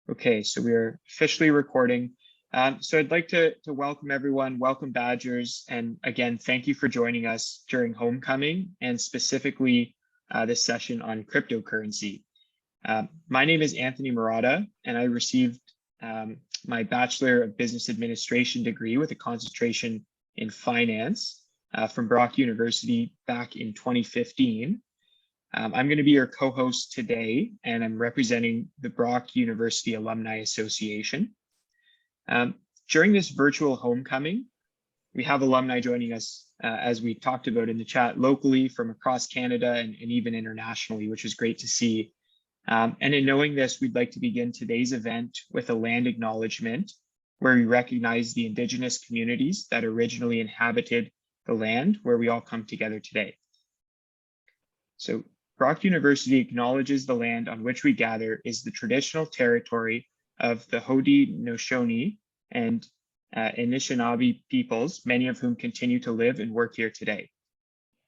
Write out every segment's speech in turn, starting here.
Okay, so we are officially recording. So I'd like to welcome everyone, welcome Badgers, and again, thank you for joining us during homecoming and specifically this session on cryptocurrency. My name is Anthony Murata, and I received my Bachelor of Business Administration degree with a concentration in finance from Brock University back in 2015. I'm going to be your co-host today, and I'm representing the Brock University Alumni Association. During this virtual homecoming, we have alumni joining us, as we talked about in the chat, locally from across Canada and even internationally, which is great to see. And in knowing this, we'd like to begin today's event with a land acknowledgement, where we recognize the Indigenous communities that originally inhabited the land where we all come together today. So Brock University acknowledges the land on which we gather is the traditional territory of the Haudenosaunee and Anishinaabe peoples, many of whom continue to live and work here today.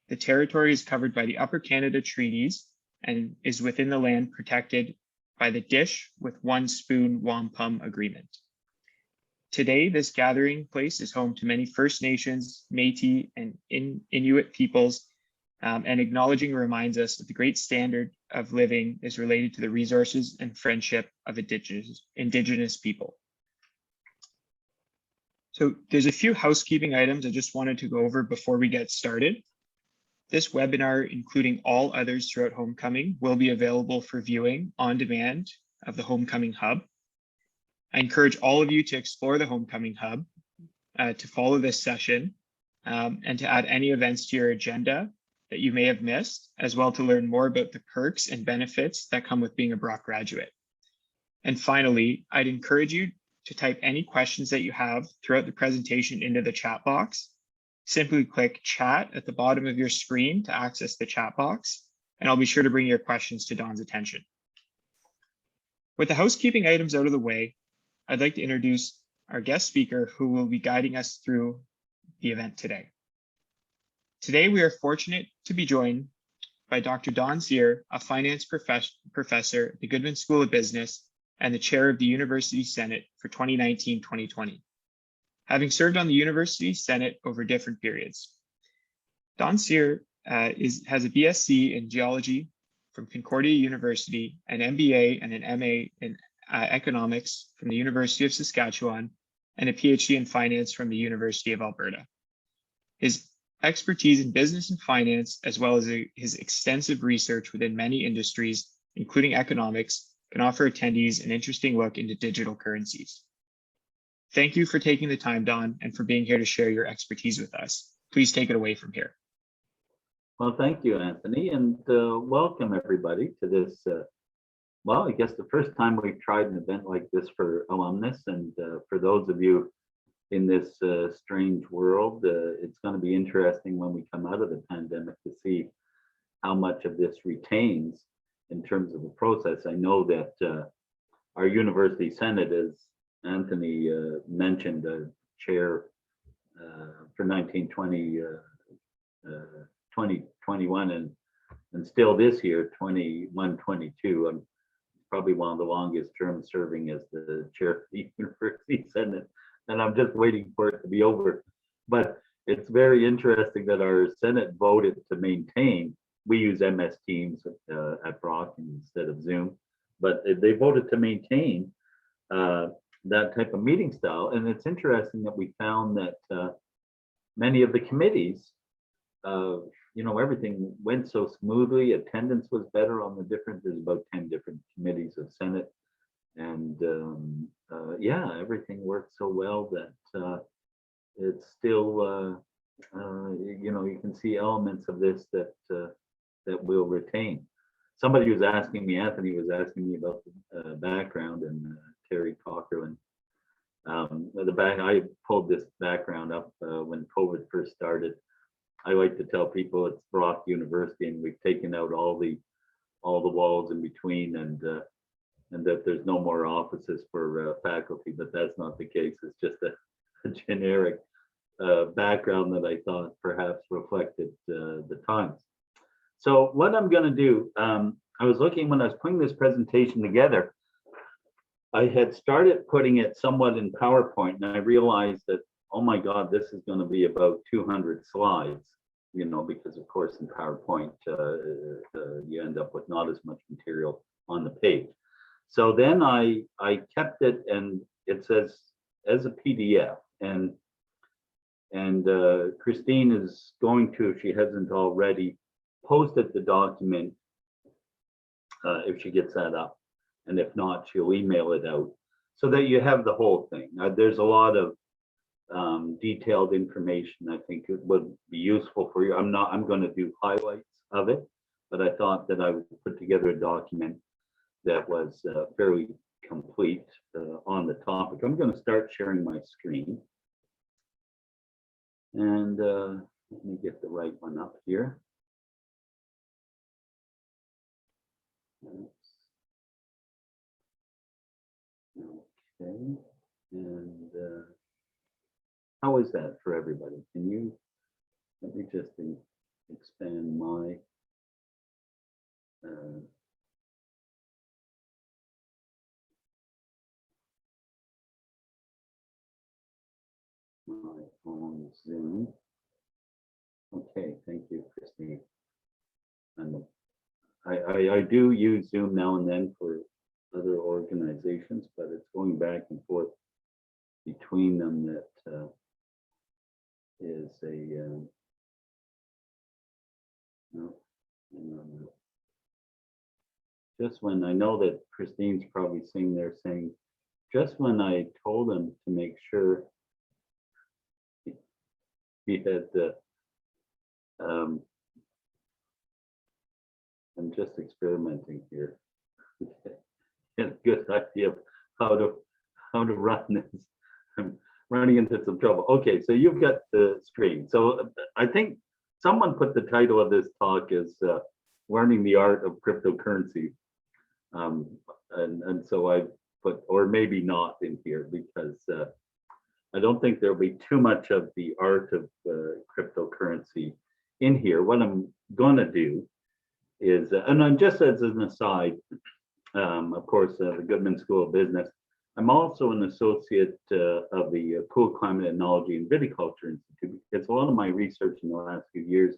The territory is covered by the Upper Canada Treaties and is within the land protected by the Dish with One Spoon Wampum Agreement. Today, this gathering place is home to many First Nations, Métis, and Inuit peoples, and acknowledging reminds us that the great standard of living is related to the resources and friendship of Indigenous people. So there's a few housekeeping items I just wanted to go over before we get started. This webinar, including all others throughout Homecoming, will be available for viewing on demand of the Homecoming Hub. I encourage all of you to explore the Homecoming Hub, to follow this session, and to add any events to your agenda that you may have missed, as well to learn more about the perks and benefits that come with being a Brock graduate. And finally, I'd encourage you to type any questions that you have throughout the presentation into the chat box. Simply click chat at the bottom of your screen to access the chat box, and I'll be sure to bring your questions to Don's attention. With the housekeeping items out of the way, I'd like to introduce our guest speaker who will be guiding us through the event today. Today, we are fortunate to be joined by Dr. Don Sear, a finance professor at the Goodman School of Business and the chair of the University Senate for 2019-2020, having served on the University Senate over different periods. Don Sear has a BSc in geology from Concordia University, an MBA and an MA in economics from the University of Saskatchewan, and a PhD in finance from the University of Alberta. His expertise in business and finance, as well as his extensive research within many industries, including economics, can offer attendees an interesting look into digital currencies. Thank you for taking the time, Don, and for being here to share your expertise with us. Please take it away from here. Well, thank you, Anthony, and welcome everybody to this, well, I guess the first time we've tried an event like this for alumnus, and for those of you in this strange world, it's going to be interesting when we come out of the pandemic to see how much of this retains in terms of the process. I know that our University Senate, as Anthony mentioned, chair for 1920, 2021, and still this year, 21-22. I'm probably one of the longest terms serving as the chair of the University Senate, and I'm just waiting for it to be over. But it's very interesting that our Senate voted to maintain, we use MS Teams at Brock instead of Zoom, but they voted to maintain that type of meeting style. And it's interesting that we found that many of the committees, everything went so smoothly, attendance was better on there's about 10 different committees of Senate. And yeah, everything worked so well that it's still, you can see elements of this that we'll retain. Somebody was asking me, Anthony was asking me about the background, and Terry Cockerland. I pulled this background up when COVID first started. I like to tell people it's Brock University, and we've taken out all the walls in between, and that there's no more offices for faculty, but that's not the case. It's just a generic background that I thought perhaps reflected the times. So what I'm going to do, I was looking when I was putting this presentation together, I had started putting it somewhat in PowerPoint, and I realized that, oh my God, this is going to be about 200 slides, you know, because of course in PowerPoint, you end up with not as much material on the page. So then I kept it, and it says as a PDF, and Christine is going to, if she hasn't already, posted the document if she gets that up. And if not, she'll email it out so that you have the whole thing. There's a lot of detailed information I think it would be useful for you. I'm going to do highlights of it, but I thought that I would put together a document that was fairly complete on the topic. I'm going to start sharing my screen. And let me get the right one up here. Okay, and how is that for everybody? Can you, let me just expand my own Zoom. Okay, thank you, Christine. And I do use Zoom now and then for other organizations, but it's going back and forth between them that is a no. Just when I know that Christine's probably sitting there saying, just when I told him to make sure he had I'm just experimenting here. Get a good idea of how to run this. I'm running into some trouble. Okay, so you've got the screen. So I think someone put the title of this talk as learning the art of cryptocurrency. And so I put, or maybe not in here, because I don't think there'll be too much of the art of cryptocurrency in here. What I'm gonna do is, and I'm just as an aside, of course, the Goodman School of Business. I'm also an associate of the Cool Climate Ethnology and Viticulture Institute, because a lot of my research in the last few years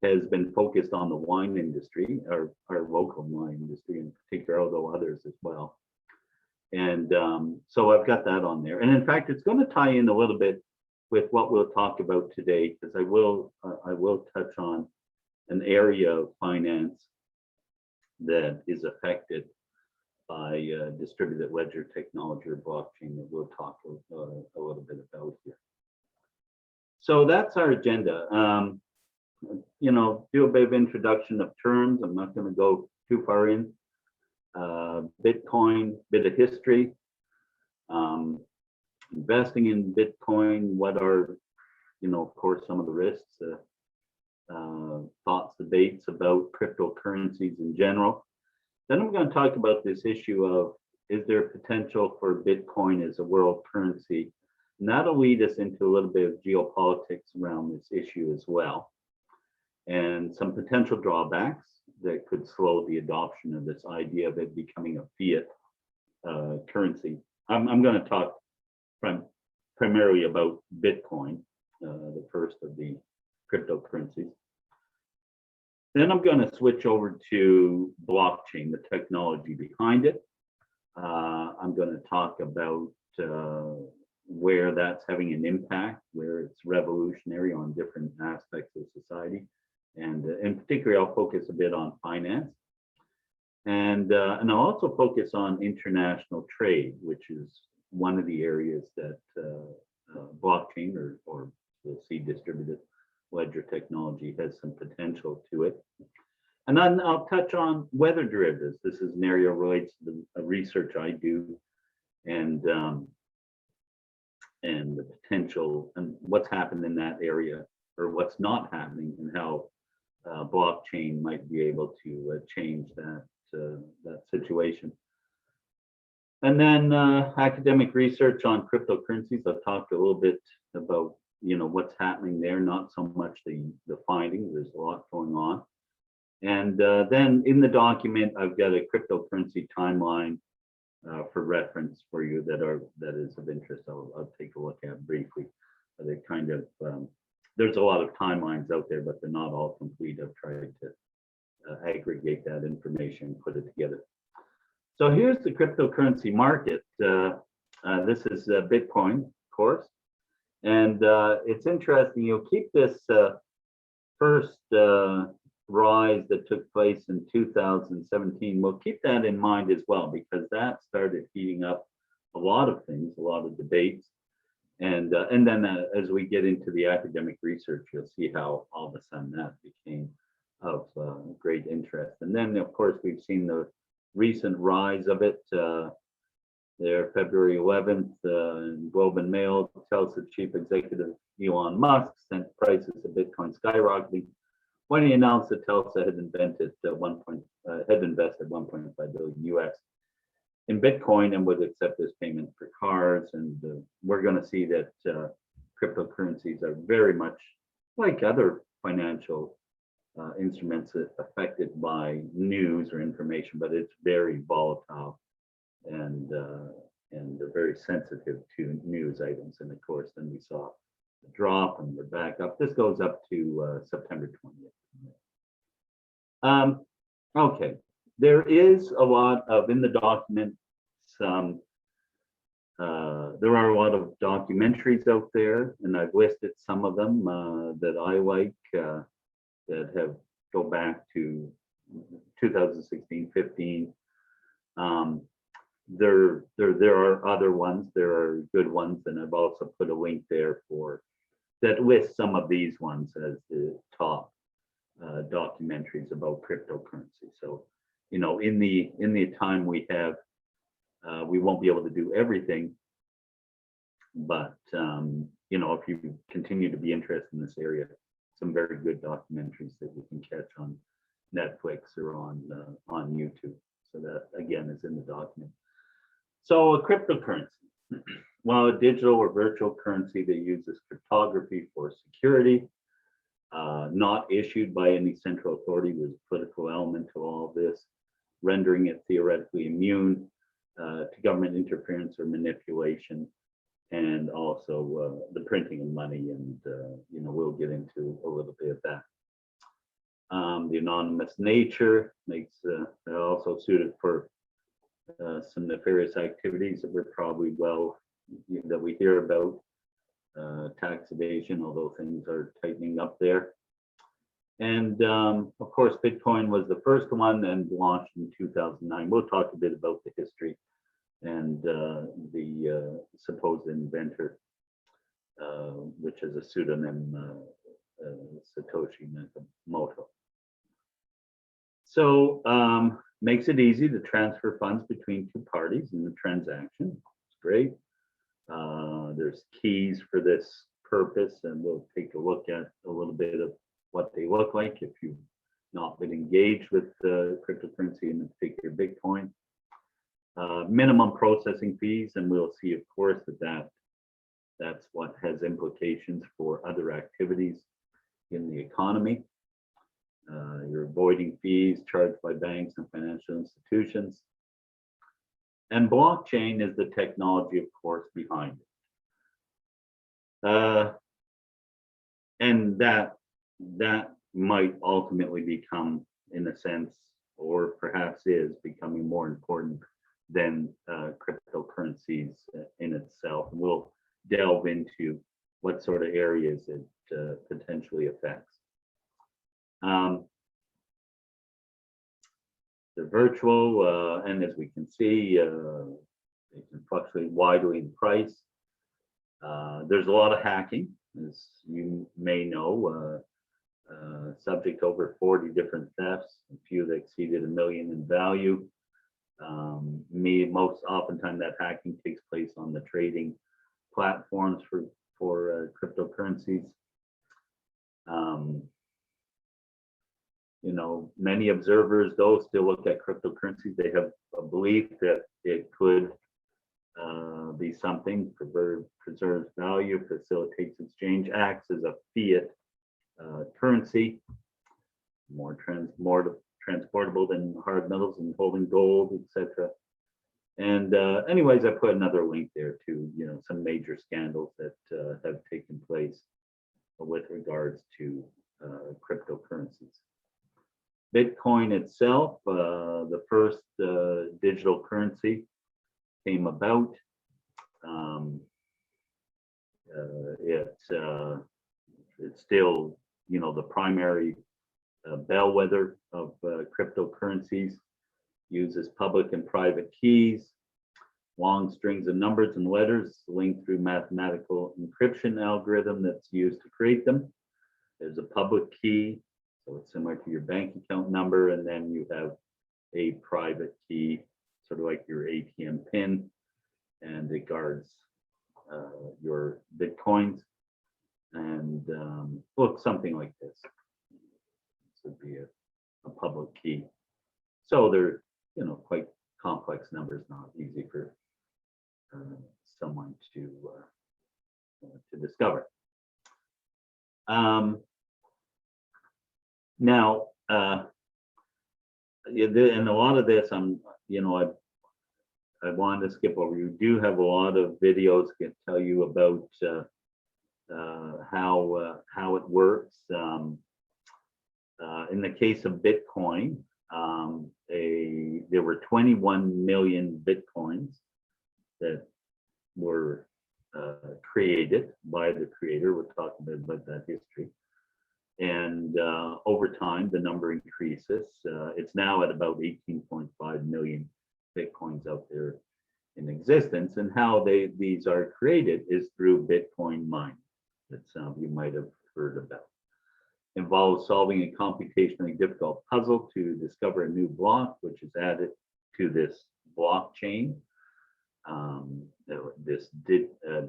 has been focused on the wine industry, our local wine industry in particular, although others as well. And so I've got that on there. And in fact, it's going to tie in a little bit with what we'll talk about today, because I will touch on an area of finance that is affected by distributed ledger technology or blockchain that we'll talk a little bit about here. So that's our agenda. You know, do a bit of introduction of terms. I'm not going to go too far in. Bitcoin, bit of history. Investing in Bitcoin, what are, you know, of course, some of the risks, thoughts, debates about cryptocurrencies in general. Then I'm going to talk about this issue of, is there potential for Bitcoin as a world currency? And that'll lead us into a little bit of geopolitics around this issue as well, and some potential drawbacks that could slow the adoption of this idea of it becoming a fiat currency. I'm going to talk primarily about Bitcoin, the first of the cryptocurrencies. Then I'm going to switch over to blockchain, the technology behind it. I'm going to talk about where that's having an impact, where it's revolutionary on different aspects of society. And in particular, I'll focus a bit on finance. And I'll also focus on international trade, which is one of the areas that blockchain or we'll see distributed ledger technology has some potential to it. And then I'll touch on weather derivatives. This is an area relates to the research I do, and the potential and what's happened in that area, or what's not happening, and how blockchain might be able to change that situation. And then academic research on cryptocurrencies. I've talked a little bit about, you know, what's happening there, not so much the findings. There's a lot going on. And then in the document, I've got a cryptocurrency timeline for reference for you that is of interest. I'll take a look at briefly. They kind of there's a lot of timelines out there, but they're not all complete. I've tried to aggregate that information, put it together. So here's the cryptocurrency market. This is Bitcoin, of course, and it's interesting. You'll keep this first rise that took place in 2017. We'll keep that in mind as well, because that started heating up a lot of things, a lot of debates. And then as we get into the academic research, you'll see how all of a sudden that became of great interest. And then, of course, we've seen the recent rise of it. There, February 11th, in Globe and Mail, Telsa chief executive Elon Musk sent prices of Bitcoin skyrocketing when he announced that Telsa had invested 1.5 billion US in Bitcoin and would accept this payment for cars. And we're going to see that cryptocurrencies are very much like other financial instruments affected by news or information, but it's very volatile and they're very sensitive to news items. And of course, then we saw a drop and we're back up. This goes up to September 20th. Okay, there is a lot of, in the document, there are a lot of documentaries out there, and I've listed some of them that I like that have go back to 2016, 15. There are other ones, there are good ones, and I've also put a link there for that lists some of these ones as the top documentaries about cryptocurrency. So, you know, in the time we have, we won't be able to do everything, but you know, if you continue to be interested in this area, some very good documentaries that you can catch on Netflix or on YouTube. So that again is in the document. So a cryptocurrency, while a digital or virtual currency that uses cryptography for security, not issued by any central authority, there's a political element to all of this, rendering it theoretically immune to government interference or manipulation, and also the printing of money. And you know, we'll get into a little bit of that. The anonymous nature makes it also suited for some nefarious activities that we're probably that we hear about, tax evasion, although things are tightening up there. And of course, Bitcoin was the first one and launched in 2009. We'll talk a bit about the history and the supposed inventor, which is a pseudonym, Satoshi Nakamoto. So makes it easy to transfer funds between two parties in the transaction. It's great. There's keys for this purpose, and we'll take a look at a little bit of what they look like if you've not been engaged with cryptocurrency, and in particular Bitcoin. Minimum processing fees, and we'll see, of course, that's what has implications for other activities in the economy. You're avoiding fees charged by banks and financial institutions. And blockchain is the technology, of course, behind it. And that might ultimately become, in a sense, or perhaps is becoming more important than cryptocurrencies in itself. We'll delve into what sort of areas it potentially affects. The virtual, and as we can see, they can fluctuate widely in price. There's a lot of hacking, as you may know, subject to over 40 different thefts, a few that exceeded $1 million in value. Most oftentimes that hacking takes place on the trading platforms for cryptocurrencies. You know, many observers, though, still look at cryptocurrencies. They have a belief that it could be something, preserves value, facilitates exchange, acts as a fiat currency, more transportable than hard metals and holding gold, etc. And anyways, I put another link there to, some major scandals that have taken place with regards to cryptocurrencies. Bitcoin itself, the first digital currency came about. It's still, the primary bellwether of cryptocurrencies. Uses public and private keys, long strings of numbers and letters linked through mathematical encryption algorithm that's used to create them. There's a public key, so it's similar to your bank account number, and then you have a private key, sort of like your ATM PIN, and it guards your Bitcoins. And looks something like this. This would be a public key. So they're, quite complex numbers, not easy for someone to discover. Now, and a lot of this, I wanted to skip over. You do have a lot of videos that tell you about how it works. In the case of Bitcoin, there were 21 million Bitcoins that were created by the creator. We'll talk a bit about that history. And over time, the number increases. It's now at about 18.5 million Bitcoins out there in existence. And how these are created is through Bitcoin mining, that some of you might have heard about. Involves solving a computationally difficult puzzle to discover a new block, which is added to this blockchain. This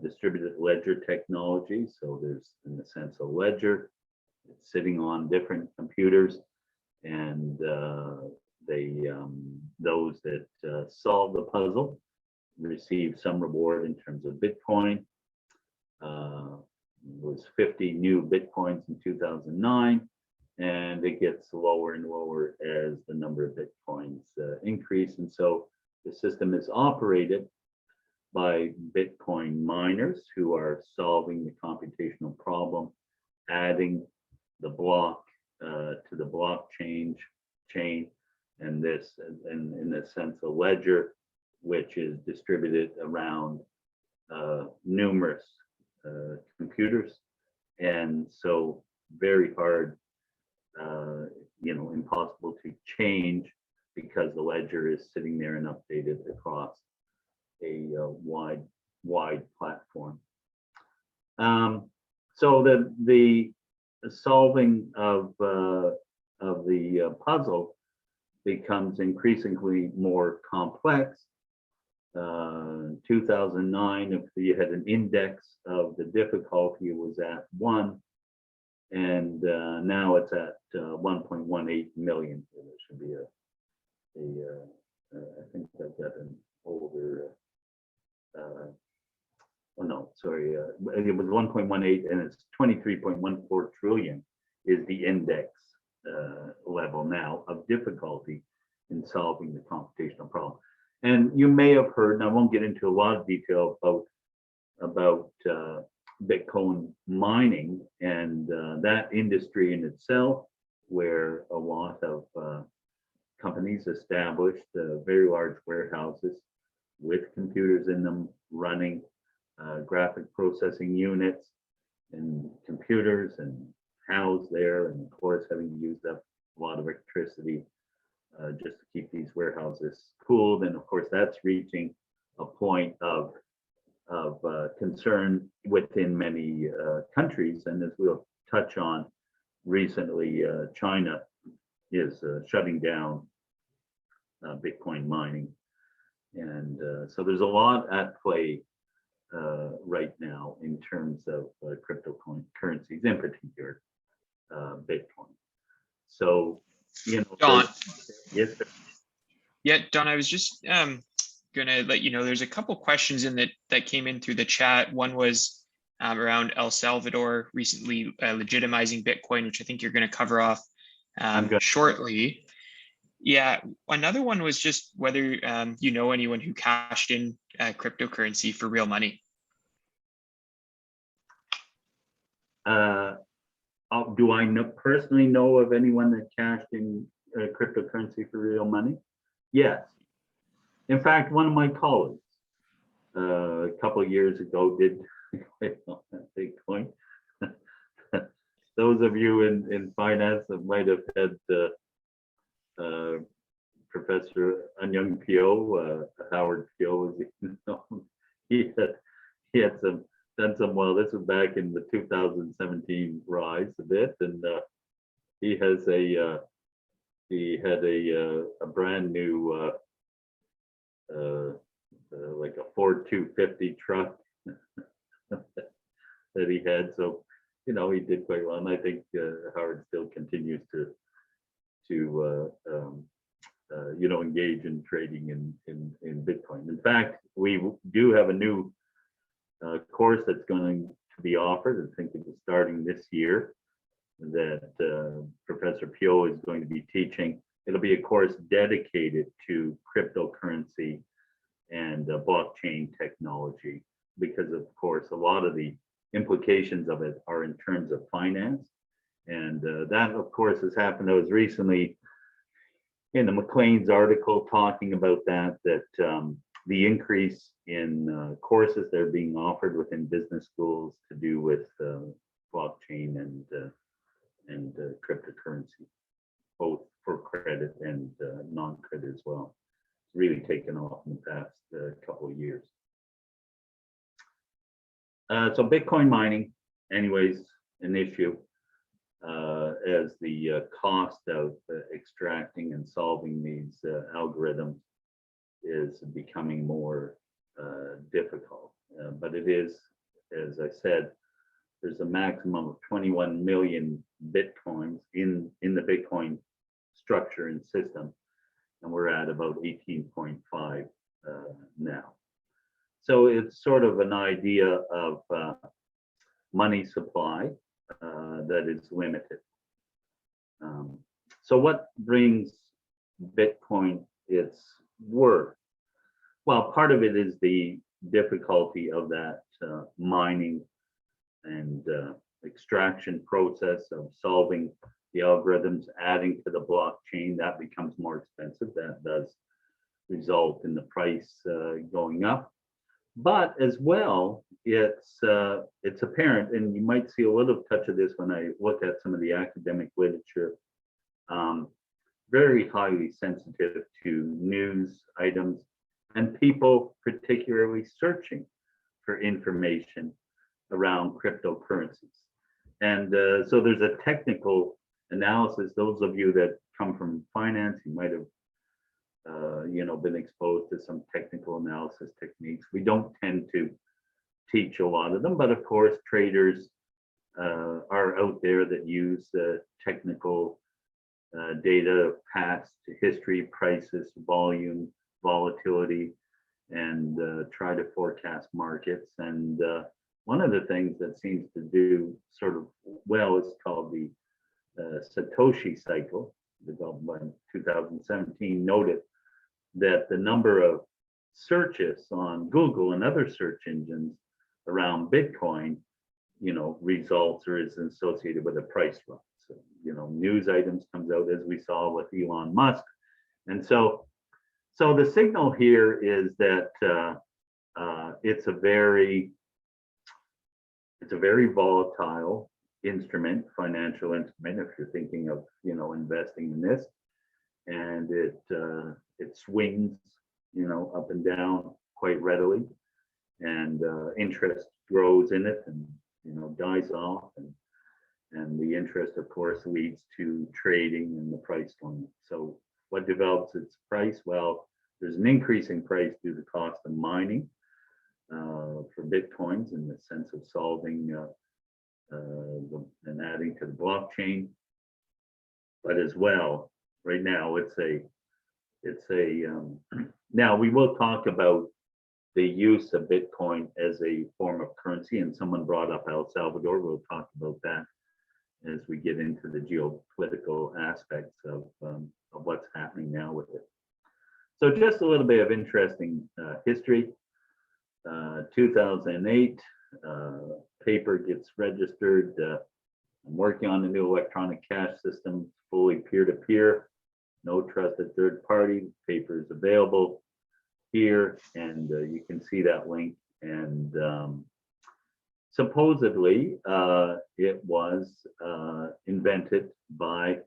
distributed ledger technology. So there's, in a sense, a ledger. It's sitting on different computers, and those that solve the puzzle receive some reward in terms of Bitcoin. Was 50 new Bitcoins in 2009, and it gets lower and lower as the number of Bitcoins increase. And so the system is operated by Bitcoin miners who are solving the computational problem, adding the block to the blockchain chain, and this, and in a sense, a ledger, which is distributed around numerous computers, and so very hard, impossible to change, because the ledger is sitting there and updated across a wide platform. So the solving of the puzzle becomes increasingly more complex. 2009, if you had an index of the difficulty, it was at 1, and now it's at 1.18 million. So there should be I think I've got an older, it was 1.18, and it's 23.14 trillion is the index level now of difficulty in solving the computational problem. And you may have heard, and I won't get into a lot of detail about Bitcoin mining and that industry in itself, where a lot of companies established very large warehouses with computers in them, running graphic processing units and computers, and housed there, and of course having used up a lot of electricity just to keep these warehouses cooled. And of course, that's reaching a point of concern within many countries. And as we'll touch on, recently, China is shutting down Bitcoin mining. And so there's a lot at play right now in terms of cryptocurrencies, in particular Bitcoin. So, Don. Yes, sir. Yeah, Don, I was just gonna let you know there's a couple questions in that came in through the chat. One was around El Salvador recently legitimizing Bitcoin, which I think you're going to cover off shortly. Yeah, another one was just whether you know anyone who cashed in cryptocurrency for real money. Do I personally know of anyone that cashed in cryptocurrency for real money? Yes. In fact, one of my colleagues a couple of years ago did Bitcoin. Those of you in finance that might have had Professor Anyang Pio, Howard Pio, as you know, he had done some, well, this was back in the 2017 rise a bit, and he had a brand new like a Ford 250 truck that he had. So, you know, he did quite well, and I think Howard still continues to you know, engage in trading in Bitcoin. In fact, we do have a new course that's going to be offered. I think it is starting this year that Professor Pio is going to be teaching. It'll be a course dedicated to cryptocurrency and blockchain technology, because of course a lot of the implications of it are in terms of finance, and that of course has happened. I was recently in the McLean's article talking about that the increase in courses that are being offered within business schools to do with blockchain and cryptocurrency, both for credit and non-credit as well. It's really taken off in the past couple of years. So Bitcoin mining, anyways, an issue as the cost of extracting and solving these algorithms is becoming more difficult. But it is, as I said, there's a maximum of 21 million Bitcoins in the Bitcoin structure and system, and we're at about 18.5 now. So it's sort of an idea of money supply that is limited. So what brings Bitcoin its worth? Well, part of it is the difficulty of that mining and extraction process of solving the algorithms, adding to the blockchain. That becomes more expensive. That does result in the price going up. But as well, it's apparent, and you might see a little touch of this when I look at some of the academic literature, very highly sensitive to news items and people particularly searching for information around cryptocurrencies. And so there's a technical analysis. Those of you that come from finance, you might have you know, been exposed to some technical analysis techniques. We don't tend to teach a lot of them, but of course traders are out there that use technical data, past history, prices, volume, volatility, and try to forecast markets. And one of the things that seems to do sort of well is called the Satoshi cycle, developed by 2017, noted that the number of searches on Google and other search engines around Bitcoin, you know, results or is associated with a price run. So, you know, news items comes out, as we saw with Elon Musk. And so the signal here is that it's a very volatile instrument, financial instrument, if you're thinking of, you know, investing in this, and it swings, you know, up and down quite readily, and interest grows in it and, you know, dies off, and the interest of course leads to trading and the price going. So what develops its price? Well, there's an increase in price due to the cost of mining for Bitcoins, in the sense of solving and adding to the blockchain. But as well, right now now we will talk about the use of Bitcoin as a form of currency, and someone brought up El Salvador. We'll talk about that as we get into the geopolitical aspects of what's happening now with it. So just a little bit of interesting history. 2008, paper gets registered. I'm working on a new electronic cash system, fully peer-to-peer, no trusted third party. Paper is available here, and you can see that link. And supposedly, it was invented by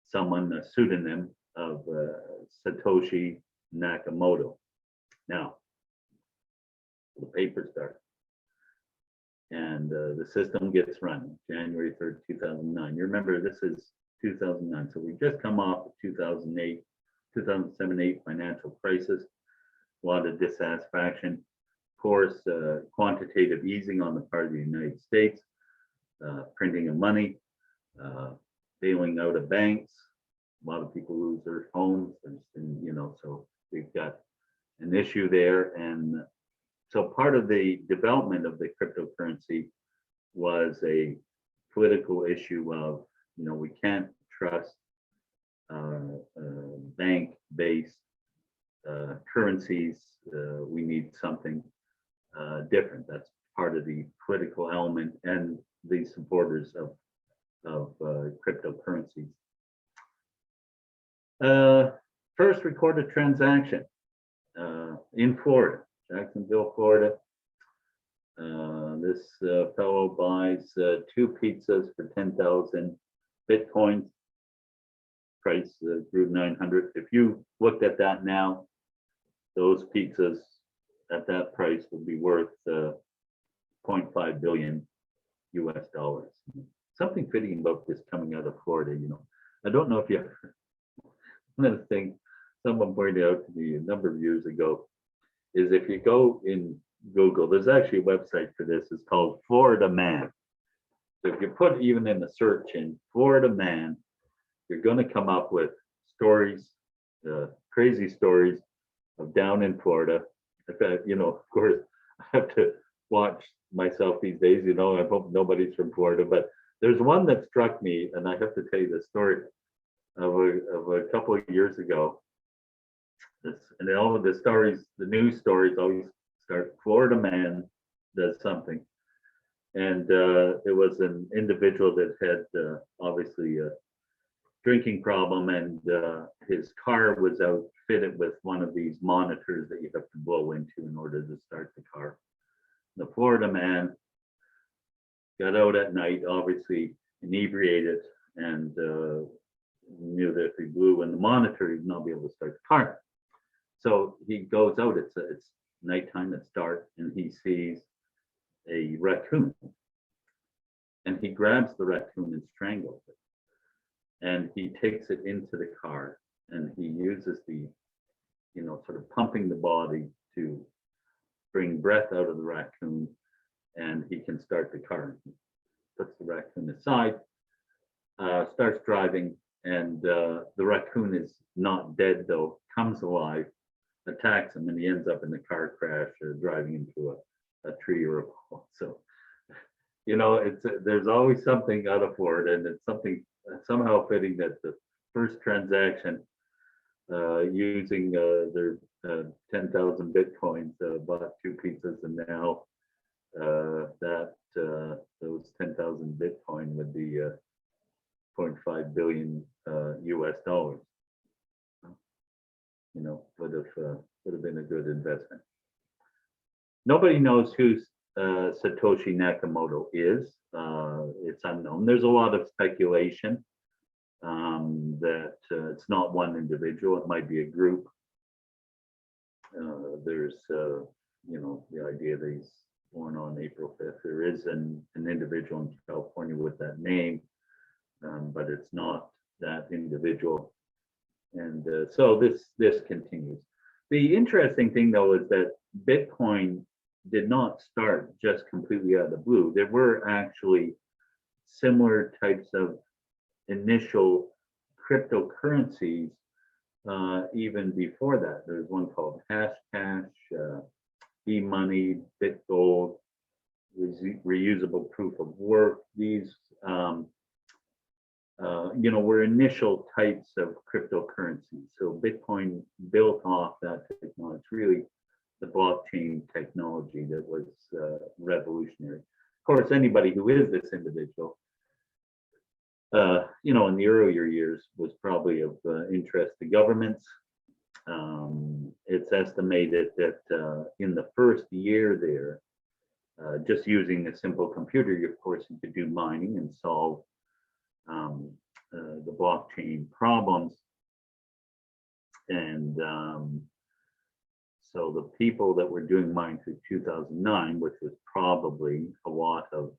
someone, a pseudonym of Satoshi Nakamoto. Now, the paper starts, and the system gets run January 3rd, 2009. You remember, this is 2009, so we just come off of 2008, 2007-8 financial crisis, a lot of dissatisfaction. Of course, quantitative easing on the part of the United States, printing of money, bailing out of banks. A lot of people lose their homes, and you know, so we've got an issue there. And so part of the development of the cryptocurrency was a political issue of, you know, we can't trust bank-based currencies. We need something different. That's part of the political element and the supporters of cryptocurrencies. First recorded transaction in Florida, Jacksonville, Florida. This fellow buys 2 pizzas for 10,000 Bitcoins. Price grew 900. If you looked at that now, those pizzas at that price would be worth 0.5 billion US dollars. Something fitting about this coming out of Florida, you know. I don't know if you ever, another thing someone pointed out to me a number of years ago is if you go in Google, there's actually a website for this. It's called Florida Man. So if you put even in the search in Florida Man, you're going to come up with stories, crazy stories of down in Florida. In fact, you know, of course, I have to watch myself these days. You know, I hope nobody's from Florida, but there's one that struck me, and I have to tell you the story of a couple of years ago. And all of the stories, the news stories always start, Florida man does something. And it was an individual that had obviously a drinking problem, and his car was outfitted with one of these monitors that you have to blow into in order to start the car. The Florida man got out at night, obviously inebriated, and knew that if he blew in the monitor, he'd not be able to start the car. So he goes out, it's nighttime, it's dark, and he sees a raccoon. And he grabs the raccoon and strangles it. And he takes it into the car, and he uses the, you know, sort of pumping the body to bring breath out of the raccoon, and he can start the car. He puts the raccoon aside, starts driving, and the raccoon is not dead though, comes alive, attacks him, and he ends up in a car crash or driving into a tree or a pole. So, you know, it's there's always something out of Florida, and it's something somehow fitting that the first transaction using their 10,000 Bitcoins bought 2 pizzas, and now those 10,000 Bitcoin would be 0.5 billion US dollars. You know, would have been a good investment. Nobody knows who Satoshi Nakamoto is. It's unknown. There's a lot of speculation that it's not one individual. It might be a group. There's, you know, the idea that he's born on April 5th. There is an individual in California with that name, but it's not that individual. And so this continues. The interesting thing, though, is that Bitcoin did not start just completely out of the blue. There were actually similar types of initial cryptocurrencies even before that. There's one called Hashcash, e-money, BitGold, reusable proof of work. These you know, were initial types of cryptocurrencies. So Bitcoin built off that technology. It's really the blockchain technology that was revolutionary. Of course, anybody who is this individual, you know, in the earlier years was probably of interest to governments. It's estimated that in the first year there, just using a simple computer, of course, you could do mining and solve the blockchain problems. And so the people that were doing mining through 2009, which was probably a lot of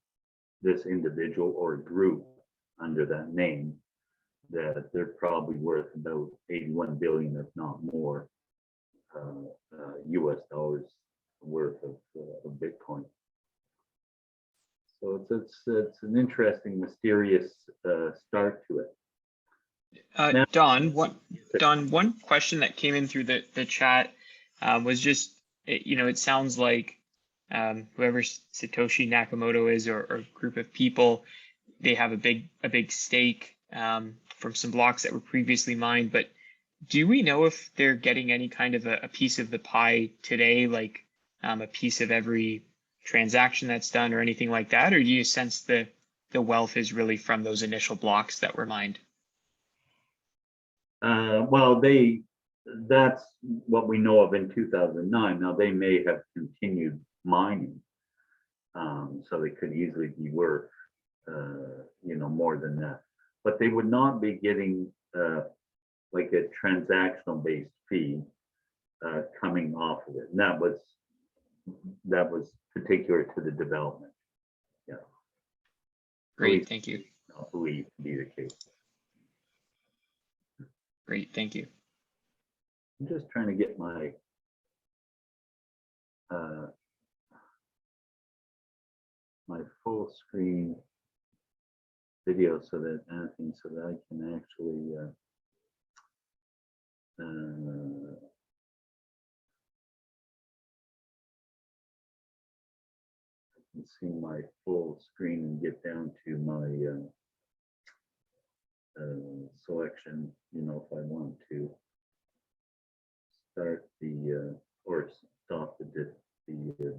this individual or group under that name, that they're probably worth about 81 billion, if not more, US dollars worth of Bitcoin. So it's an interesting, mysterious start to it. Now, Don, one question that came in through the chat was just, you know, it sounds like whoever Satoshi Nakamoto is, or group of people, they have a big stake from some blocks that were previously mined. But do we know if they're getting any kind of a piece of the pie today, like a piece of every transaction that's done or anything like that? Or do you sense the wealth is really from those initial blocks that were mined? Well, that's what we know of in 2009. Now they may have continued mining, so they could easily be worth, you know, more than that. But they would not be getting like a transactional based fee coming off of it. And that was particular to the development. Yeah. Great, thank you. I believe to be the case. Great, thank you. I'm just trying to get my my full screen video so that Anthony, so that I can actually I can see my full screen and get down to my selection, you know, if I want to start the or stop the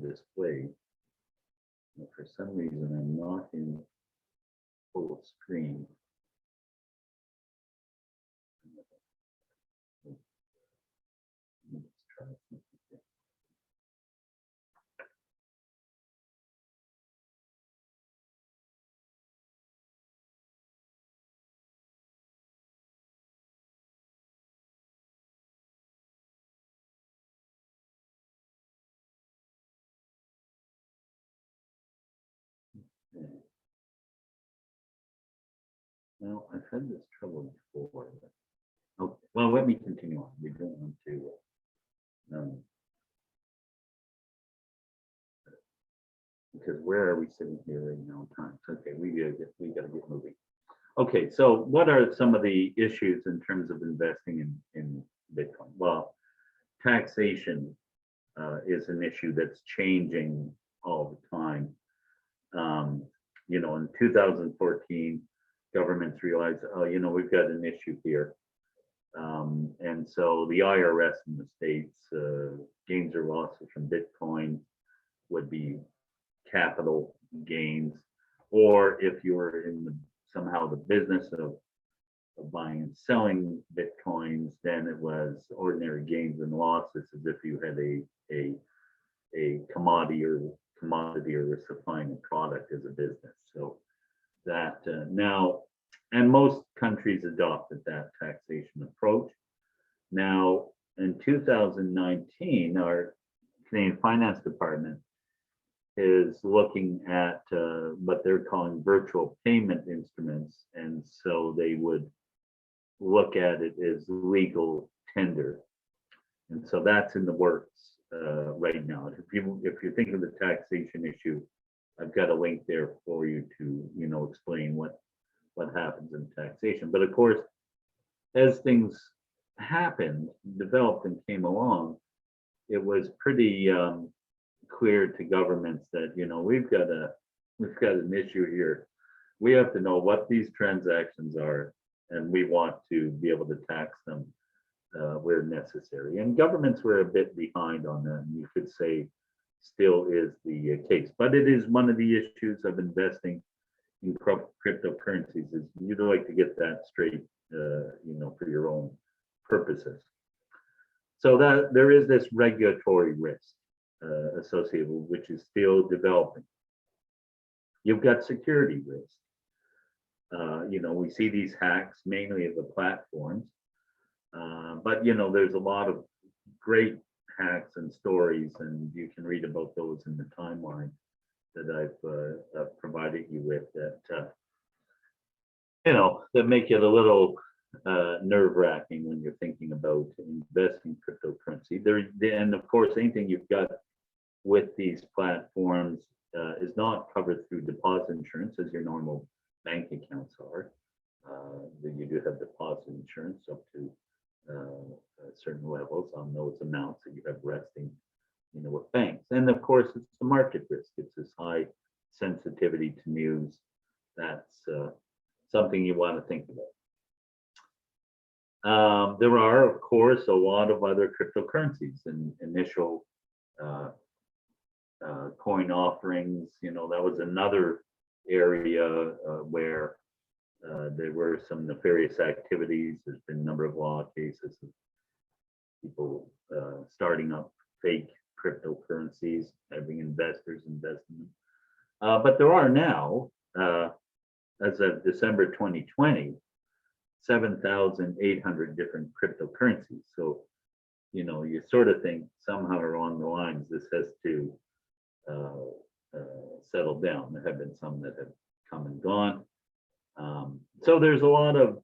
display. But for some reason, I'm not in full screen. Let's try something. Okay. Well, I've had this trouble before. But, okay, well, let me continue on. We don't want to. Because where are we sitting here right now? Time. Okay, we gotta get moving. Okay, so what are some of the issues in terms of investing in Bitcoin? Well, taxation is an issue that's changing all the time. You know, in 2014, governments realized, oh, you know, we've got an issue here. And so the IRS in the States, gains or losses from Bitcoin would be capital gains, or if you're in somehow the business of buying and selling Bitcoins, then it was ordinary gains and losses, as if you had a commodity or a refining product as a business. So that now, and most countries adopted that taxation approach. Now, in 2019, our Canadian Finance Department is looking at what they're calling virtual payment instruments. And so they would look at it as legal tender. And so that's in the works right now. If you think of the taxation issue, I've got a link there for you to, you know, explain what happens in taxation. But of course, as things happened, developed and came along, it was pretty clear to governments that, you know, we've got an issue here. We have to know what these transactions are and we want to be able to tax them where necessary. And governments were a bit behind on that, and you could say still is the case. But it is one of the issues of investing in cryptocurrencies is you'd like to get that straight, for your own purposes. So that there is this regulatory risk associated with which is still developing. You've got security risk. We see these hacks mainly of the platforms, but there's a lot of great hacks and stories, and you can read about those in the timeline that I've provided you with that that make it a little nerve-wracking when you're thinking about investing in cryptocurrency. And of course, anything you've got with these platforms is not covered through deposit insurance as your normal bank accounts are. You do have deposit insurance up to certain levels on those amounts that you have resting, with banks. And of course, it's the market risk. It's this high sensitivity to news. That's something you want to think about. There are, of course, a lot of other cryptocurrencies and initial coin offerings. That was another area where there were some nefarious activities. There's been a number of law cases of people starting up fake cryptocurrencies, having investors invest in them. But there are now, as of December 2020, 7,800 different cryptocurrencies. So, you sort of think somehow along the lines this has to settle down. There have been some that have come and gone. So there's a lot of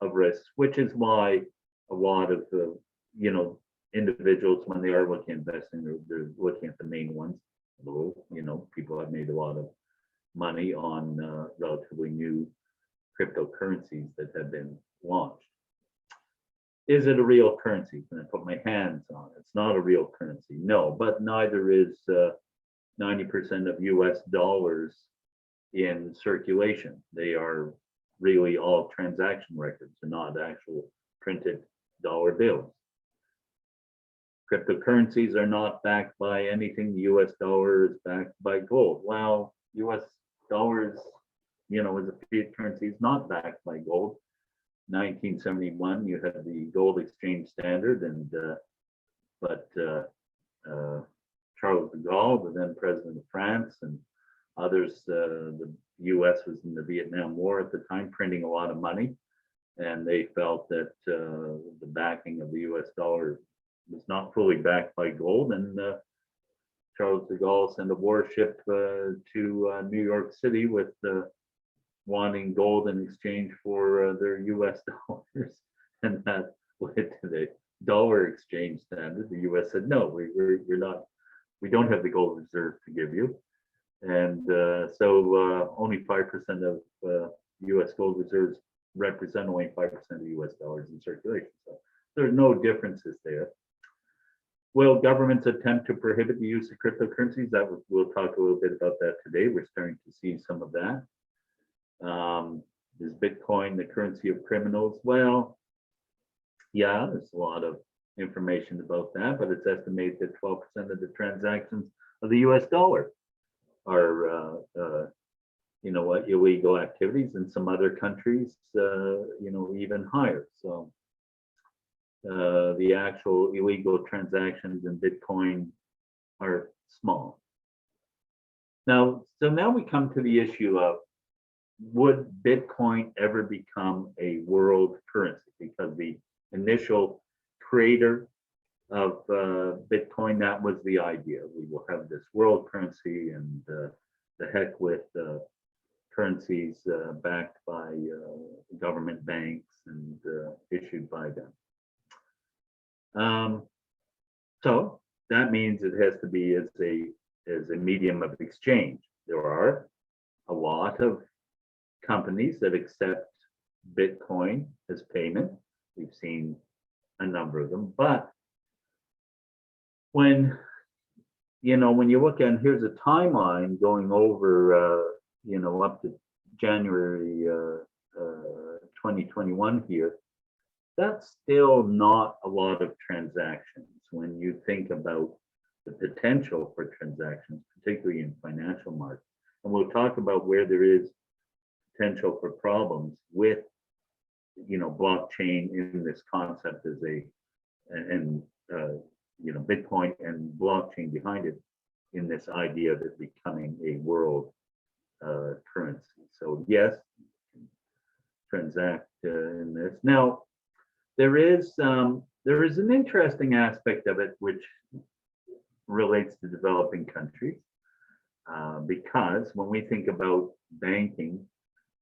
risks, which is why a lot of individuals, when they are looking at investing, they're looking at the main ones. People have made a lot of money on relatively new cryptocurrencies that have been launched. Is it a real currency? Can I put my hands on it? It's not a real currency, no, but neither is 90% of US dollars in circulation. They are really all transaction records and not actual printed dollar bills. Cryptocurrencies are not backed by anything. The US dollar is backed by gold. Well, US dollars, as a fiat currency, is not backed by gold. 1971, you had the gold exchange standard, and Charles de Gaulle, the then president of France, and others, the US was in the Vietnam War at the time, printing a lot of money, and they felt that the backing of the US dollar was not fully backed by gold, and Charles de Gaulle sent a warship to New York City with wanting gold in exchange for their US dollars, and that led to the dollar exchange standard. The US said, no, we're not, we don't have the gold reserve to give you. And so only 5% of US gold reserves represent only 5% of US dollars in circulation. So there's no differences there. Will governments attempt to prohibit the use of cryptocurrencies? We'll talk a little bit about that today. We're starting to see some of that. Is Bitcoin the currency of criminals? Well, yeah, there's a lot of information about that, but it's estimated that 12% of the transactions of the US dollar are, illegal activities. In some other countries, even higher. So the actual illegal transactions in Bitcoin are small. Now we come to the issue of, would Bitcoin ever become a world currency? Because the initial creator of Bitcoin, that was the idea. We will have this world currency, and the heck with currencies backed by government banks and issued by them. So that means it has to be as a medium of exchange. There are a lot of companies that accept Bitcoin as payment. We've seen a number of them, but when you look at, here's a timeline going over, up to January 2021 here, that's still not a lot of transactions when you think about the potential for transactions, particularly in financial markets. And we'll talk about where there is potential for problems with, blockchain in this concept as Bitcoin and blockchain behind it in this idea of it becoming a world currency. So yes, transact in this. Now, there is an interesting aspect of it which relates to developing countries, because when we think about banking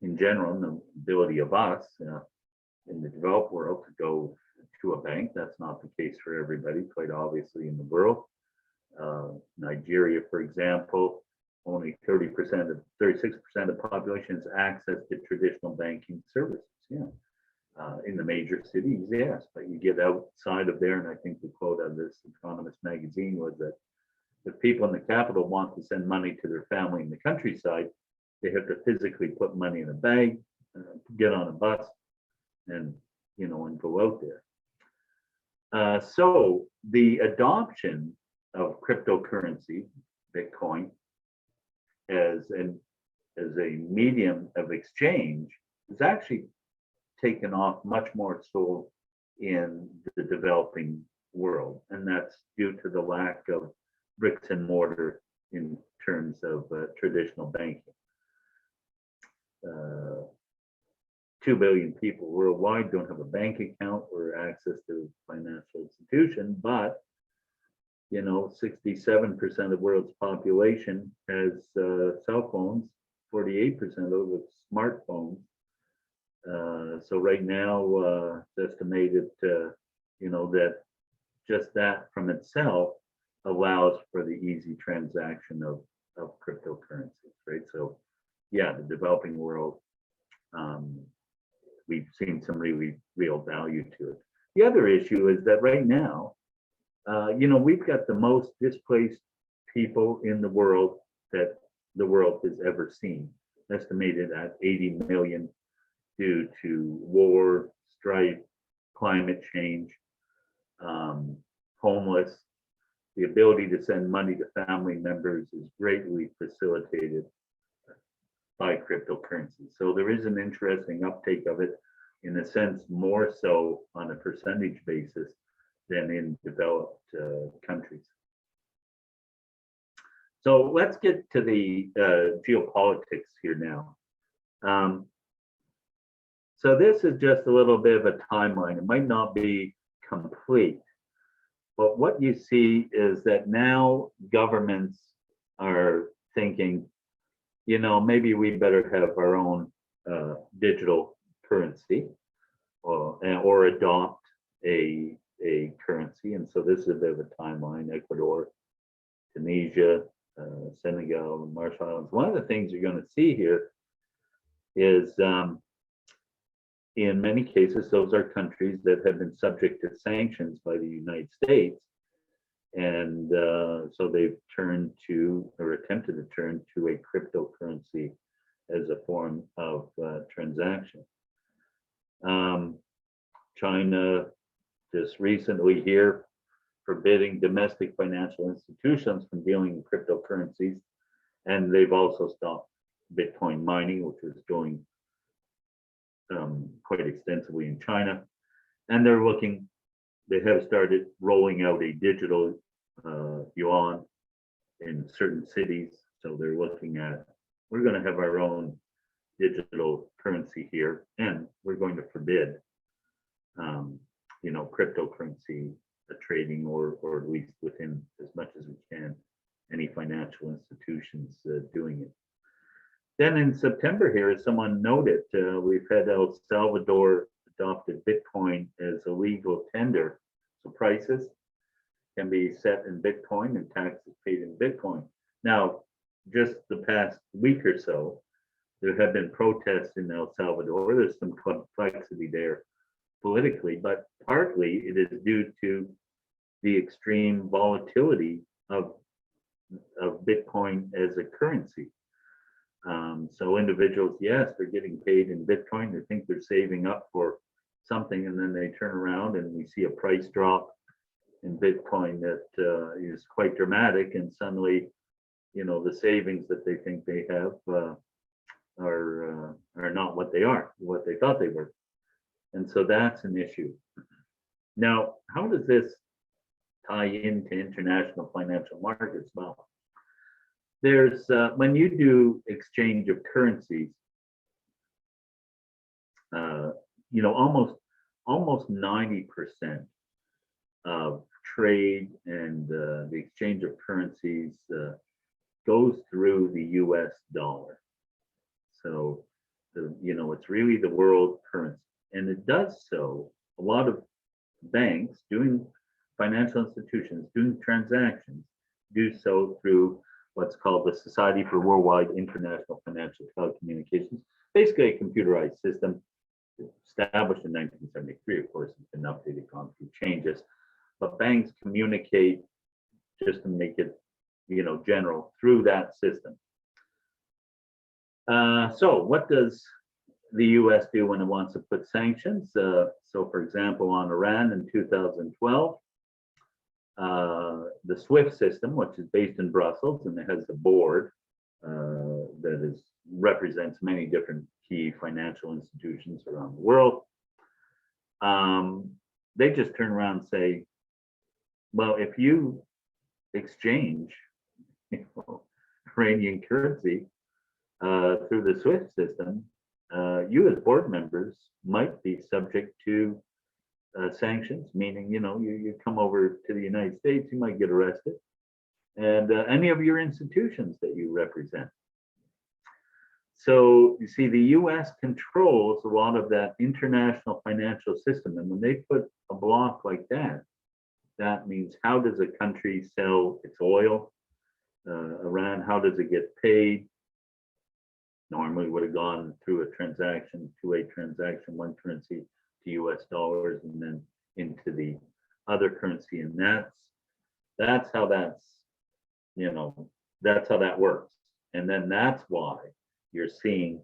in general and the ability of us in the developed world to go to a bank, that's not the case for everybody, quite obviously, in the world. Nigeria, for example, only 36% of the population has access to traditional banking services. Yeah. In the major cities, yes, but you get outside of there, and I think the quote of this Economist magazine was that if people in the capital want to send money to their family in the countryside, they have to physically put money in a bag, get on a bus, and go out there. So the adoption of cryptocurrency, Bitcoin, as a medium of exchange is actually taken off much more so in the developing world, and that's due to the lack of bricks and mortar in terms of traditional banking. 2 billion people worldwide don't have a bank account or access to financial institution, but 67% of the world's population has cell phones, 48% of it smartphones. So right now, it's estimated, that just that from itself allows for the easy transaction of cryptocurrencies, right? So, yeah, the developing world, we've seen some really real value to it. The other issue is that right now, we've got the most displaced people in the world that the world has ever seen, estimated at 80 million due to war, strife, climate change, homeless. The ability to send money to family members is greatly facilitated by cryptocurrency. So there is an interesting uptake of it, in a sense, more so on a percentage basis than in developed countries. So let's get to the geopolitics here now. So this is just a little bit of a timeline. It might not be complete, but what you see is that now governments are thinking, maybe we better have our own digital currency or adopt a currency. And so this is a bit of a timeline: Ecuador, Tunisia, Senegal, and Marshall Islands. One of the things you're going to see here is in many cases, those are countries that have been subject to sanctions by the United States. And so they've turned to, or attempted to turn to, a cryptocurrency as a form of transaction. China just recently here forbidding domestic financial institutions from dealing in cryptocurrencies. And they've also stopped Bitcoin mining, which was going quite extensively in China. And they have started rolling out a digital yuan in certain cities. So they're looking at, we're going to have our own digital currency here, and we're going to forbid, cryptocurrency trading, or at least within, as much as we can, any financial institutions doing it. Then in September here, as someone noted, we've had El Salvador adopted Bitcoin as a legal tender. So prices can be set in Bitcoin and taxes paid in Bitcoin. Now, just the past week or so, there have been protests in El Salvador. There's some complexity there politically, but partly it is due to the extreme volatility of Bitcoin as a currency. So individuals, yes, they're getting paid in Bitcoin. They think they're saving up for something, and then they turn around and we see a price drop in Bitcoin that is quite dramatic, and suddenly, the savings that they think they have are not what they thought they were, and so that's an issue. Now, how does this tie into international financial markets? Well, there's when you do exchange of currencies, almost 90% of trade and the exchange of currencies goes through the US dollar. So, it's really the world currency. And it does so, a lot of banks financial institutions doing transactions do so through what's called the Society for Worldwide International Financial Telecommunications, basically a computerized system established in 1973. Of course, it's been updated, gone through changes, but banks communicate, just to make it, general, through that system. So what does the US do when it wants to put sanctions? So for example, on Iran in 2012, the SWIFT system, which is based in Brussels, and it has a board that represents many different key financial institutions around the world. They just turn around and say, well, if you exchange Iranian currency through the SWIFT system, you as board members might be subject to sanctions, meaning, you come over to the United States, you might get arrested, and any of your institutions that you represent. So you see, the US controls a lot of that international financial system. And when they put a block like that, that means, how does a country sell its oil? Iran, how does it get paid? Normally would have gone through a transaction, one currency to US dollars, and then into the other currency. And that's how that works. And then that's why you're seeing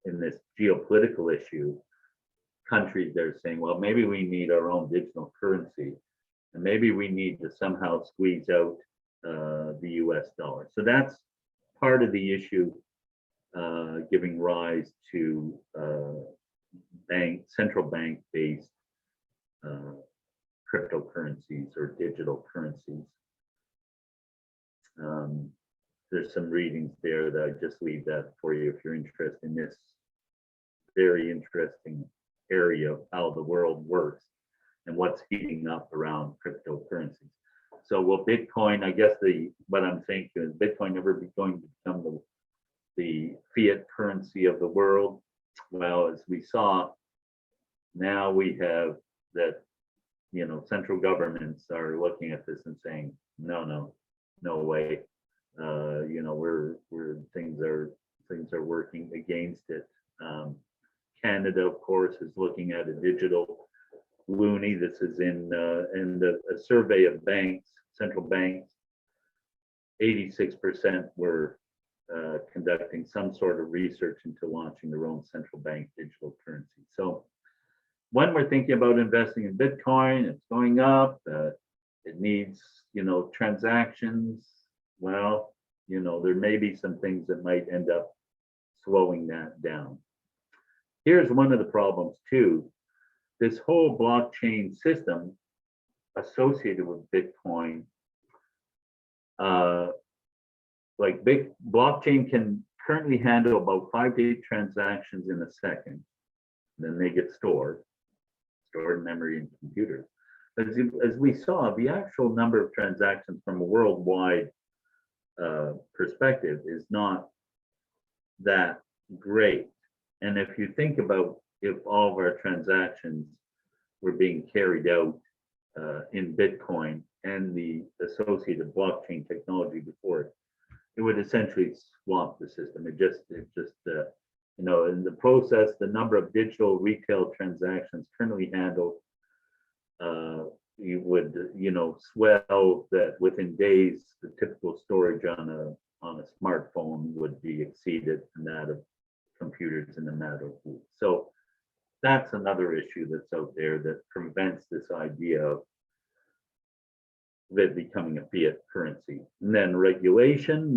in this geopolitical issue, countries that are saying, well, maybe we need our own digital currency, and maybe we need to somehow squeeze out the US dollar. So that's part of the issue, giving rise to central bank-based cryptocurrencies or digital currencies. There's some readings there that I just leave that for you if you're interested in this very interesting area of how the world works and what's heating up around cryptocurrencies. So will Bitcoin, I guess what I'm saying is Bitcoin ever going to become the fiat currency of the world? Well, as we saw, now we have that, central governments are looking at this and saying, no way. Things are working against it. Canada, of course, is looking at a digital loonie. This is in a survey of banks, central banks. 86% were conducting some sort of research into launching their own central bank digital currency. So when we're thinking about investing in Bitcoin, it's going up. It needs, transactions. Well, there may be some things that might end up slowing that down. Here's one of the problems too. This whole blockchain system associated with Bitcoin, blockchain can currently handle about 5 to 8 transactions in a second. Then they get stored in memory in computers. As we saw, the actual number of transactions from a worldwide perspective is not that great. And if you think about if all of our transactions were being carried out in Bitcoin and the associated blockchain technology before it, it would essentially swamp the system. It just in the process, the number of digital retail transactions currently handled, you would, swell that within days, the typical storage on on a smartphone would be exceeded in that of computers in a matter of weeks. So that's another issue that's out there that prevents this idea of it becoming a fiat currency. And then regulation,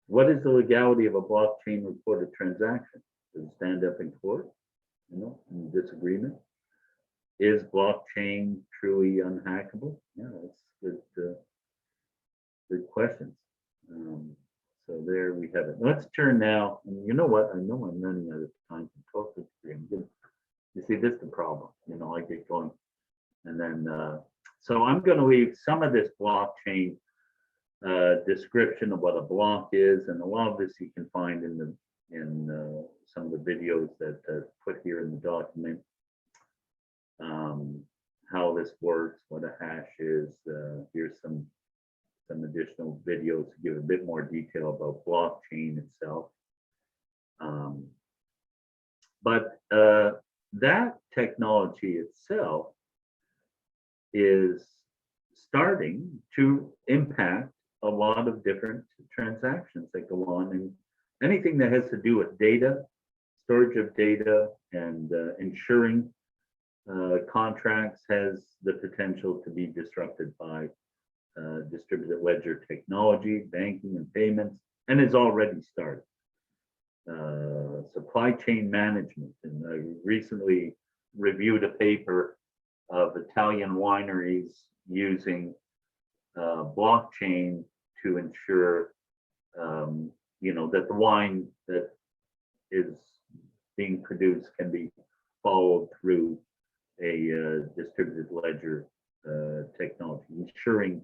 what is the legality of a blockchain recorded transaction? Does it stand up in court, in disagreement? Is blockchain truly unhackable? Yeah, that's good questions. So there we have it. Let's turn now, and you know what? I know I'm running out of time to talk to you. You see, this is the problem. I get going, and then so I'm going to leave some of this blockchain description of what a block is, and a lot of this you can find in some of the videos that are put here in the document. How this works, what a hash is. Here's some additional videos to give a bit more detail about blockchain itself. But that technology itself is starting to impact a lot of different transactions that go on, and anything that has to do with data, storage of data, and ensuring contracts has the potential to be disrupted by distributed ledger technology, banking and payments, and has already started. Supply chain management, and I recently reviewed a paper of Italian wineries using blockchain to ensure that the wine that is being produced can be followed through a distributed ledger technology, ensuring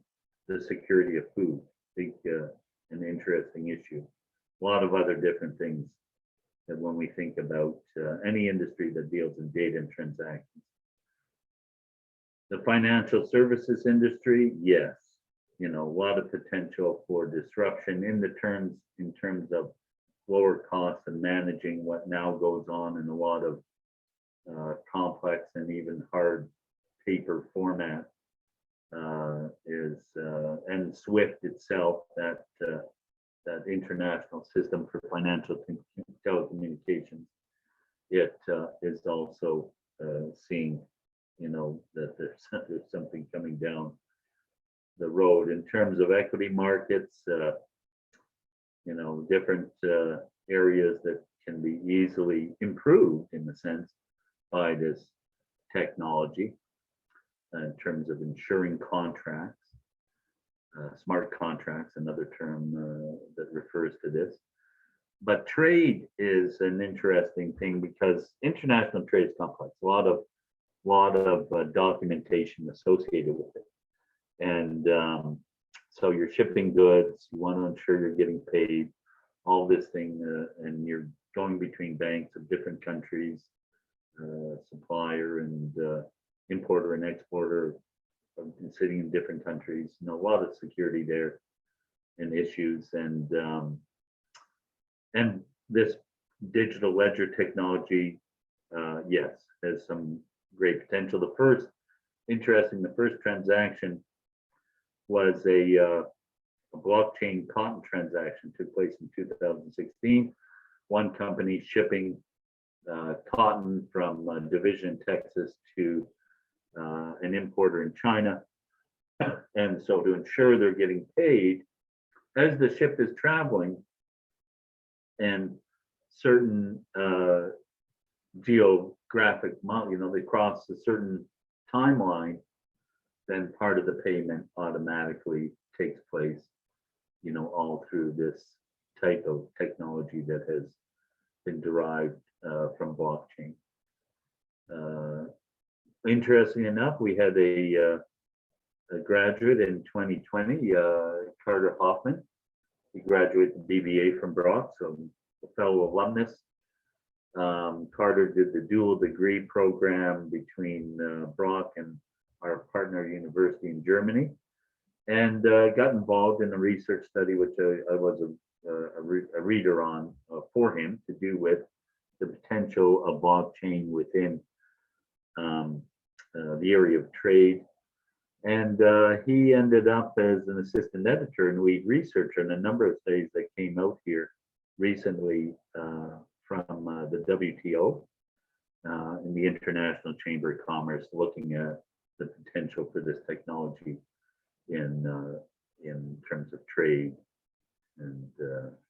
the security of food. I think an interesting issue. A lot of other different things that when we think about any industry that deals in data and transactions. The financial services industry, yes, a lot of potential for disruption in terms of lower costs and managing what now goes on in a lot of complex and even hard paper format and SWIFT itself, that international system for financial telecommunications, it is also seeing that there's something coming down the road in terms of equity markets, different areas that can be easily improved in a sense by this technology in terms of ensuring contracts, smart contracts, another term that refers to this. But trade is an interesting thing because international trade is complex. A lot of documentation associated with it, and so you're shipping goods. You want to ensure you're getting paid. All this thing, and you're going between banks of different countries, supplier and importer and exporter, sitting in different countries. A lot of security there and issues, and this digital ledger technology, yes, has some great potential. The first transaction was a blockchain cotton transaction, took place in 2016. One company shipping cotton from Division, Texas to an importer in China. And so to ensure they're getting paid as the ship is traveling, and certain geographic, they cross a certain timeline, then part of the payment automatically takes place, all through this type of technology that has been derived from blockchain. Interesting enough, we had a graduate in 2020, Carter Hoffman. He graduated BBA from Brock, so a fellow alumnus. Carter did the dual degree program between Brock and our partner university in Germany, and got involved in a research study, which I was a reader on for him, to do with the potential of blockchain within the area of trade. And he ended up as an assistant editor and lead researcher in a number of studies that came out here recently from the WTO and the International Chamber of Commerce, looking at the potential for this technology in terms of trade and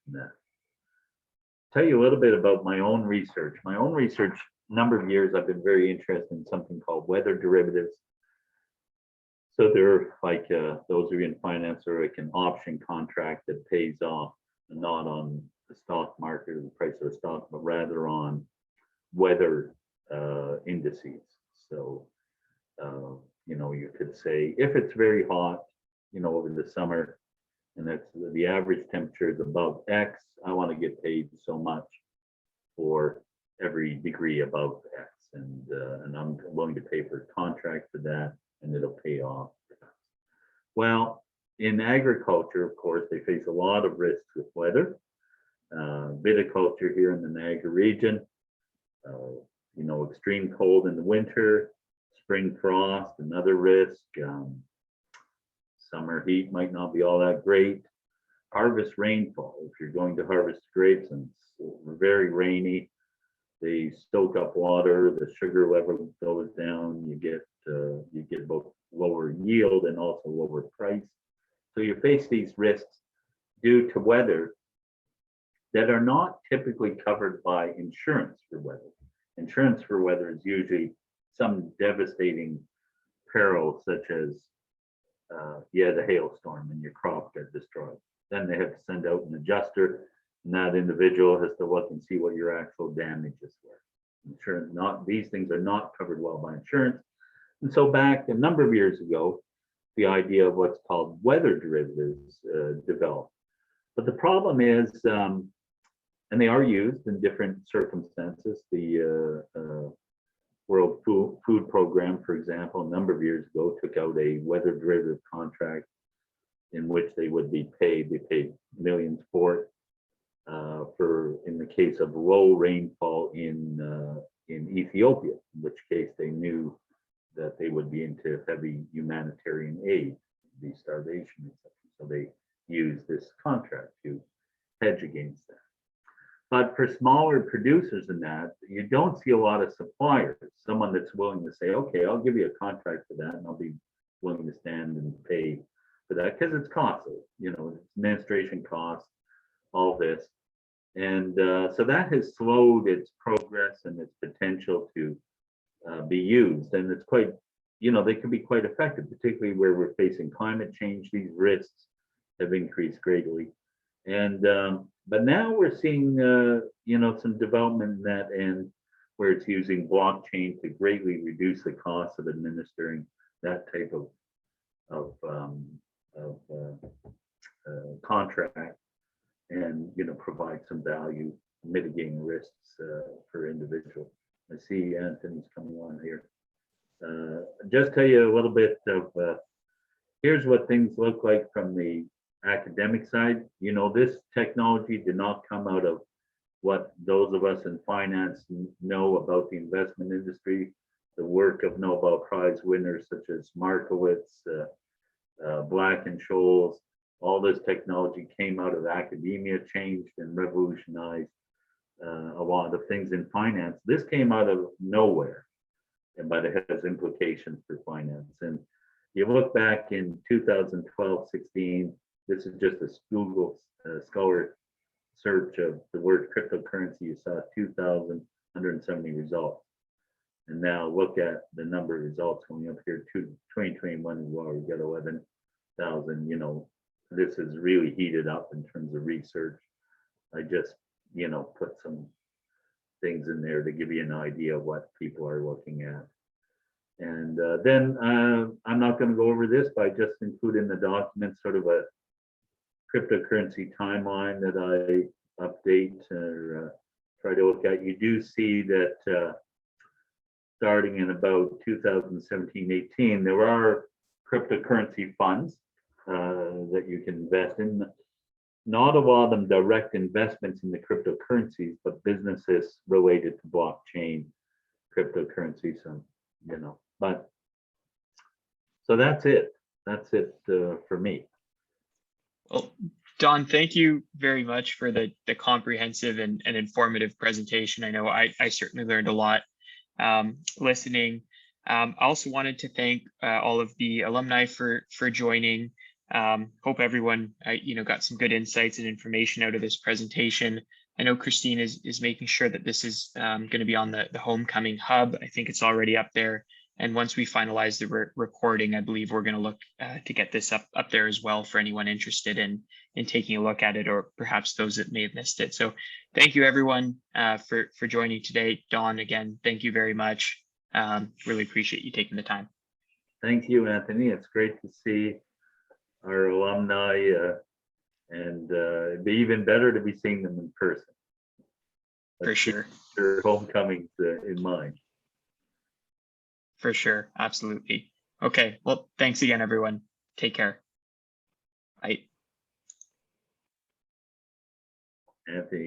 that. Tell you a little bit about my own research. My own research, number of years, I've been very interested in something called weather derivatives. So they're like those of you in finance are like an option contract that pays off not on the stock market or the price of the stock, but rather on weather indices. So you could say if it's very hot, over the summer, and that's the average temperature is above X, I want to get paid so much for every degree above X, and I'm willing to pay for a contract for that, and it'll pay off. Well, in agriculture, of course, they face a lot of risks with weather. Viticulture here in the Niagara region, extreme cold in the winter, spring frost, another risk. Summer heat might not be all that great. Harvest rainfall, if you're going to harvest grapes and it's very rainy, they soak up water, the sugar level goes down, you get both lower yield and also lower price. So you face these risks due to weather that are not typically covered by insurance for weather. Insurance for weather is usually some devastating peril, such as the hailstorm and your crop got destroyed. Then they have to send out an adjuster, and that individual has to look and see what your actual damages were. Insurance, these things are not covered well by insurance. And so back a number of years ago, the idea of what's called weather derivatives developed. But the problem is, and they are used in different circumstances. The World Food Program, for example, a number of years ago, took out a weather derivative contract in which they would be paid. They paid millions for it. In the case of low rainfall in Ethiopia, in which case they knew that they would be into heavy humanitarian aid, the starvation, etc. So they used this contract to hedge against that. But for smaller producers in that, you don't see a lot of suppliers, someone that's willing to say, okay, I'll give you a contract for that, and I'll be willing to stand and pay for that, because it's costly, it's administration costs, all this. And so that has slowed its progress and its potential to be used. And it's quite, they can be quite effective, particularly where we're facing climate change. These risks have increased greatly. And but now we're seeing some development in that end where it's using blockchain to greatly reduce the cost of administering that type of contract, and provide some value, mitigating risks for individuals. I see Anthony's coming on here. Just tell you a little bit of here's what things look like from the academic side. This technology did not come out of what those of us in finance know about the investment industry, the work of Nobel Prize winners such as Markowitz, Black and Scholes. All this technology came out of academia, changed and revolutionized a lot of things in finance. This came out of nowhere, but it has implications for finance. And you look back in 2012-16, this is just a Google scholar search of the word cryptocurrency. You saw 2,170 results. And now look at the number of results coming up here. 2021 as well, we got 11,000. This is really heated up in terms of research. I just, put some things in there to give you an idea of what people are looking at. And then I'm not going to go over this, but I just include in the document sort of a cryptocurrency timeline that I update or try to look at. You do see that starting in about 2017-18, there are cryptocurrency funds that you can invest in. Not a lot of them direct investments in the cryptocurrencies, but businesses related to blockchain cryptocurrency. So, but So that's it. That's it for me. Well, Don, thank you very much for the comprehensive and informative presentation. I know I certainly learned a lot listening. I also wanted to thank all of the alumni for joining. Hope everyone got some good insights and information out of this presentation. I know Christine is making sure that this is going to be on the Homecoming Hub. I think it's already up there. And once we finalize the recording, I believe we're going to look to get this up there as well for anyone interested in taking a look at it, or perhaps those that may have missed it. So thank you everyone for joining today. Don, again, thank you very much. Really appreciate you taking the time. Thank you, Anthony. It's great to see our alumni, and it'd be even better to be seeing them in person. For sure. Their homecomings in mind. For sure. Absolutely. Okay. Well, thanks again, everyone. Take care. Bye. Anthony.